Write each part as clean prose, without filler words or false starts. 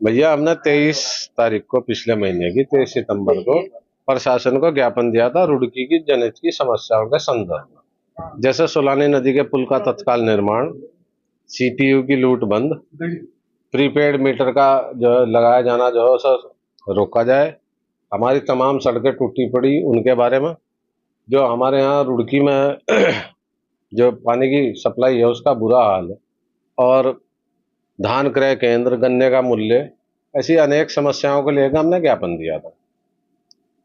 भैया हमने 23 तारीख को, पिछले महीने की 23 सितंबर को प्रशासन को ज्ञापन दिया था रुड़की की जनहित की समस्याओं के संदर्भ में। जैसे सुलानी नदी के पुल का तत्काल निर्माण, सीपीयू की लूट बंद, प्रीपेड मीटर का जो लगाया जाना जो है उसे रोका जाए, हमारी तमाम सड़कें टूटी पड़ी उनके बारे में, जो हमारे यहाँ रुड़की में जो पानी की सप्लाई है उसका बुरा हाल है, और धान क्रय केंद्र, गन्ने का मूल्य, ऐसी अनेक समस्याओं को लेकर हमने ज्ञापन दिया था।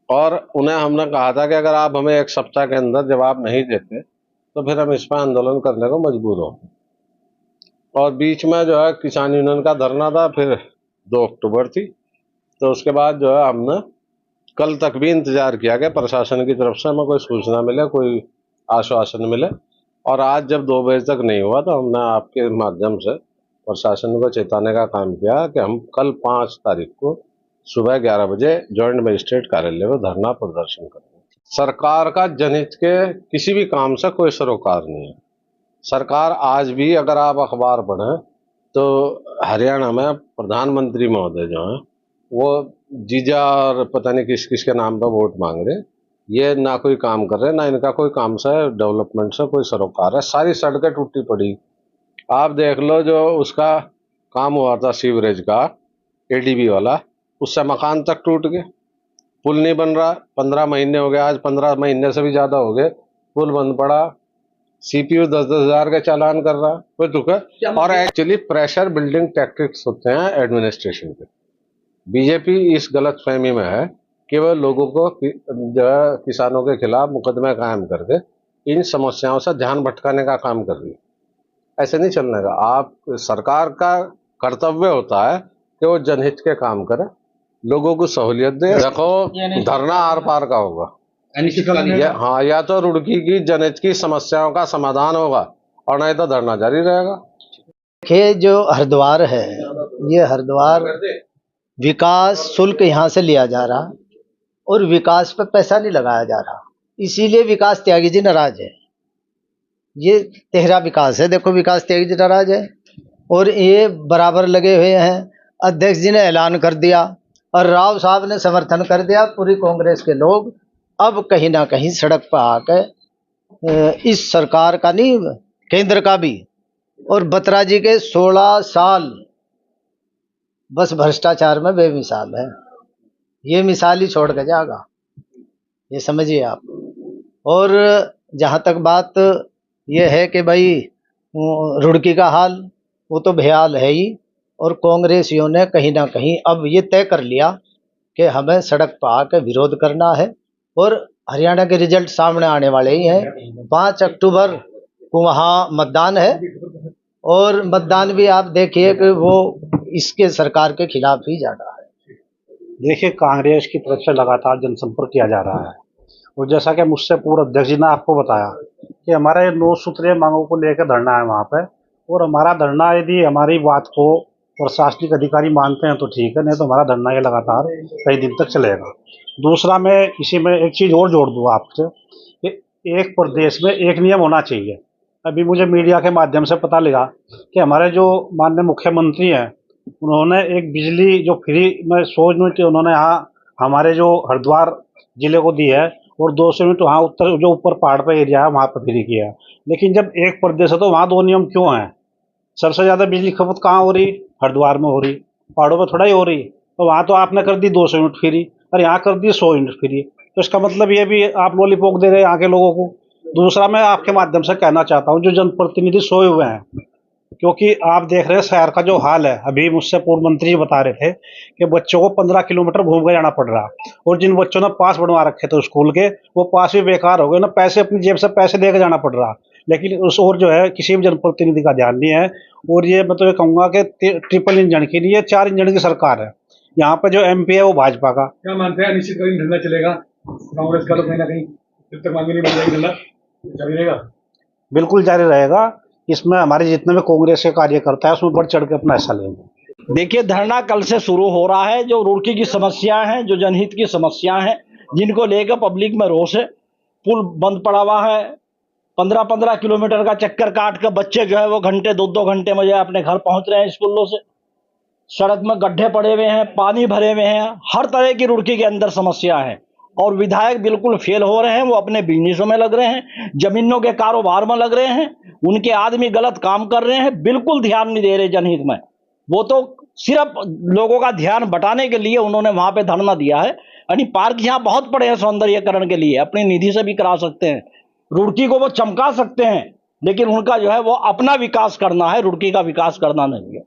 और उन्हें हमने कहा था कि अगर आप हमें 1 सप्ताह के अंदर जवाब नहीं देते तो फिर हम इस पर आंदोलन करने को मजबूर होंगे। और बीच में जो है किसान यूनियन का धरना था, फिर 2 अक्टूबर थी, तो उसके बाद जो है हमने कल तक भी इंतजार किया कि प्रशासन की तरफ से हमें कोई सूचना मिले, कोई आश्वासन मिले। और आज जब 2 बजे तक नहीं हुआ तो हमने आपके माध्यम से प्रशासन को चेताने का काम किया कि हम कल 5 तारीख को सुबह 11 बजे ज्वाइंट मजिस्ट्रेट कार्यालय में धरना प्रदर्शन करेंगे। सरकार का जनहित के किसी भी काम से कोई सरोकार नहीं है। सरकार आज भी, अगर आप अखबार पढ़ें तो हरियाणा में प्रधानमंत्री महोदय जो हैं वो जीजा और पता नहीं किस किस के नाम पर वोट मांग रहे। ये ना कोई काम कर रहे, ना इनका कोई काम से डेवलपमेंट से कोई सरोकार है। सारी सड़कें टूटी पड़ी, आप देख लो। जो उसका काम हुआ था सीवरेज का, एडीबी वाला, उससे मकान तक टूट गए। पुल नहीं बन रहा, 15 महीने हो गए, आज 15 महीने से भी ज्यादा हो गए, पुल बंद पड़ा। सीपीयू 10-10 हजार का चालान कर रहा है, कोई दुख है। और एक्चुअली प्रेशर बिल्डिंग टैक्टिक्स होते हैं एडमिनिस्ट्रेशन के। बीजेपी इस गलत फहमी में है कि वह लोगों को किसानों के खिलाफ मुकदमे कायम करके इन समस्याओं से ध्यान भटकाने का काम कर रही है। ऐसे नहीं चलने का। आप, सरकार का कर्तव्य होता है कि वो जनहित के काम करे, लोगों को सहूलियत दे। देखो, धरना आर पार का होगा। हाँ, या तो रुड़की की जनहित की समस्याओं का समाधान होगा और नहीं तो धरना जारी रहेगा। देखिए, जो हरिद्वार है, ये हरिद्वार विकास शुल्क यहाँ से लिया जा रहा और विकास पे पैसा नहीं लगाया जा रहा, इसीलिए विकास त्यागी जी नाराज है। ये तेहरा विकास है, देखो विकास त्यागी जी नाराज है और ये बराबर लगे हुए हैं। अध्यक्ष जी ने ऐलान कर दिया और राव साहब ने समर्थन कर दिया। पूरी कांग्रेस के लोग अब कहीं ना कहीं सड़क पर आकर इस सरकार का नहीं, केंद्र का भी, और बत्रा जी के 16 साल बस भ्रष्टाचार में बेमिसाल है। ये मिसाल ही छोड़ के जाएगा, ये समझिए आप। और जहाँ तक बात ये है कि भाई रुड़की का हाल, वो तो बेहाल है ही। और कांग्रेसियों ने कहीं ना कहीं अब ये तय कर लिया कि हमें सड़क पर आकर विरोध करना है। और हरियाणा के रिजल्ट सामने आने वाले ही हैं। 5 अक्टूबर को वहाँ मतदान है और मतदान भी आप देखिए कि वो इसके सरकार के खिलाफ ही जा रहा है। देखिए, कांग्रेस की तरफ से लगातार जनसंपर्क किया जा रहा है और जैसा कि मुझसे पूर्व अध्यक्ष जी ने आपको बताया कि हमारा ये 9 सूत्रीय मांगों को लेकर धरना है वहाँ पे। और हमारा धरना, यदि हमारी बात को प्रशासनिक अधिकारी मानते हैं तो ठीक है, नहीं तो हमारा धरना ये लगातार कई दिन तक चलेगा। दूसरा, मैं इसी में एक चीज़ और जोड़ दूँ आपसे कि एक प्रदेश में एक नियम होना चाहिए। अभी मुझे मीडिया के माध्यम से पता लगा कि हमारे जो माननीय मुख्यमंत्री हैं, उन्होंने एक बिजली जो फ्री में 100 यूनिट उन्होंने यहाँ हमारे जो हरिद्वार जिले को दी है और 200 यूनिट वहाँ उत्तर जो ऊपर पहाड़ पर एरिया है वहाँ पर फ्री किया है। लेकिन जब एक प्रदेश है तो वहाँ 2 नियम क्यों हैं? सबसे ज़्यादा बिजली खपत कहाँ हो रही? हरिद्वार में हो रही, पहाड़ों पर थोड़ा ही हो रही। तो वहाँ तो आपने कर दी 200 यूनिट फ्री और यहाँ कर दी 100 यूनिट फ्री। तो इसका मतलब ये भी आप लॉलीपॉप दे रहे हैं यहाँ के लोगों को। दूसरा, मैं आपके माध्यम से कहना चाहता हूँ, जो जनप्रतिनिधि सोए हुए हैं, क्योंकि आप देख रहे हैं शहर का जो हाल है। अभी मुझसे पूर्व मंत्री जी बता रहे थे कि बच्चों को 15 किलोमीटर घूम कर जाना पड़ रहा, और जिन बच्चों ने पास बनवा रखे थे स्कूल के, वो पास भी बेकार हो गए ना, पैसे अपनी जेब से पैसे दे के जाना पड़ रहा। लेकिन उस और जो है किसी भी जनप्रतिनिधि का ध्यान नहीं है। और ये मैं तो ये कहूँगा कि ट्रिपल इंजन की नहीं, ये 4 इंजन की सरकार है। यहाँ पे जो MP है वो भाजपा का। क्या मानते हैं अनिश्चितकालीन धरना चलेगा कांग्रेस का? तो कहीं ना कहीं जब तक मांगे नहीं बन जाएगी धरना जारी रहेगा। बिल्कुल जारी रहेगा। इसमें हमारे जितने भी कांग्रेस के कार्यकर्ता है उसमें बढ़ चढ़ के अपना हिस्सा लेंगे। देखिए, धरना कल से शुरू हो रहा है। जो रुड़की की समस्या है, जो जनहित की समस्या है, जिनको लेकर पब्लिक में रोष है। पुल बंद पड़ा हुआ है, 15-15 किलोमीटर का चक्कर काट कर बच्चे जो है वो घंटे 2-2 घंटे में जो है अपने घर पहुंच रहे हैं स्कूलों से। सड़क में गड्ढे पड़े हुए हैं, पानी भरे हुए हैं, हर तरह की रुड़की के अंदर समस्या है। और विधायक बिल्कुल फेल हो रहे हैं, वो अपने बिजनेसों में लग रहे हैं, जमीनों के कारोबार में लग रहे हैं, उनके आदमी गलत काम कर रहे हैं, बिल्कुल ध्यान नहीं दे रहे जनहित में। वो तो सिर्फ लोगों का ध्यान बटाने के लिए उन्होंने वहां पे धरना दिया है। यानी पार्क यहाँ बहुत पड़े हैं सौंदर्यीकरण के लिए, अपनी निधि से भी करा सकते हैं, रुड़की को वो चमका सकते हैं, लेकिन उनका जो है वो अपना विकास करना है, रुड़की का विकास करना नहीं है।